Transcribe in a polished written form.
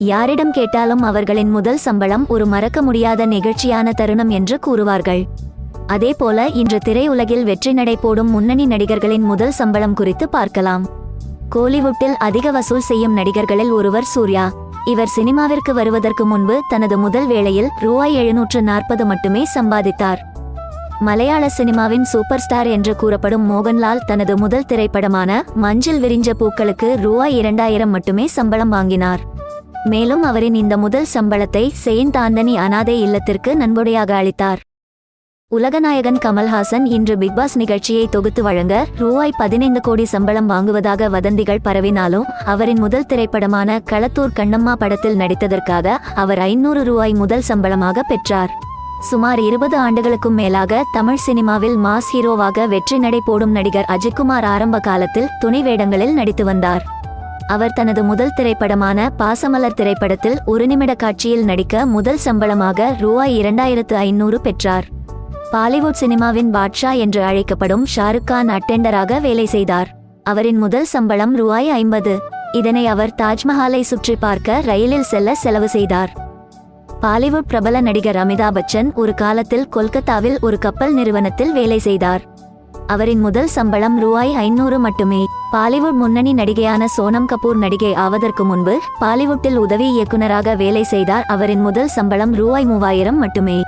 யாரிடம் கேட்டாலும் அவர்களின் முதல் சம்பளம் ஒரு மறக்க முடியாத நெகிழ்ச்சியான தருணம் என்று கூறுவார்கள். அதேபோல இன்று திரையுலகில் வெற்றி நடை போடும் முன்னணி நடிகர்களின் முதல் சம்பளம் குறித்து பார்க்கலாம். கோலிவுட்டில் அதிக வசூல் செய்யும் நடிகர்களில் ஒருவர் சூர்யா. இவர் சினிமாவிற்கு வருவதற்கு முன்பு தனது முதல் வேளையில் ரூபாய் 740 மட்டுமே சம்பாதித்தார். மலையாள சினிமாவின் சூப்பர் ஸ்டார் என்று கூறப்படும் மோகன்லால் தனது முதல் திரைப்படமான மஞ்சில் விரிஞ்ச பூக்களுக்கு ரூபாய் 2000 மட்டுமே சம்பளம் வாங்கினார். மேலும் அவரின் இந்த முதல் சம்பளத்தை செயின்ட் ஆந்தனி அனாதை இல்லத்திற்கு நன்கொடையாக அளித்தார். உலகநாயகன் கமல்ஹாசன் இன்று பிக்பாஸ் நிகழ்ச்சியை தொகுத்து வழங்க ரூபாய் 15 கோடி சம்பளம் வாங்குவதாக வதந்திகள் பரவினாலும் அவரின் முதல் திரைப்படமான களத்தூர் கண்ணம்மா படத்தில் நடித்ததற்காக அவர் 500 ரூபாய் முதல் சம்பளமாக பெற்றார். சுமார் 20 ஆண்டுகளுக்கும் மேலாக தமிழ் சினிமாவில் மாஸ் ஹீரோவாக வெற்றி நடை போடும் நடிகர் அஜித்குமார் ஆரம்ப காலத்தில் துணை வேடங்களில் நடித்து வந்தார். அவர் தனது முதல் திரைப்படமான பாசமலர் திரைப்படத்தில் ஒரு நிமிட காட்சியில் நடிக்க முதல் சம்பளமாக ரூபாய் 2500 பெற்றார். பாலிவுட் சினிமாவின் பாட்ஷா என்று அழைக்கப்படும் ஷாருக் கான் அட்டெண்டராக வேலை செய்தார். அவரின் முதல் சம்பளம் ரூபாய் 50. இதனை அவர் தாஜ்மஹாலை சுற்றி பார்க்க ரயிலில் செல்ல செலவு செய்தார். பாலிவுட் பிரபல நடிகர் அமிதாப் பச்சன் ஒரு காலத்தில் கொல்கத்தாவில் ஒரு கப்பல் நிறுவனத்தில் வேலை செய்தார். அவரின் முதல் சம்பளம் ரூபாய் 500 மட்டுமே. பாலிவுட் முன்னணி நடிகையான சோனம் கபூர் நடிகை ஆவதற்கு முன்பு பாலிவுட்டில் உதவி இயக்குநராக வேலை செய்தார். அவரின் முதல் சம்பளம் ரூபாய் 3000 மட்டுமே.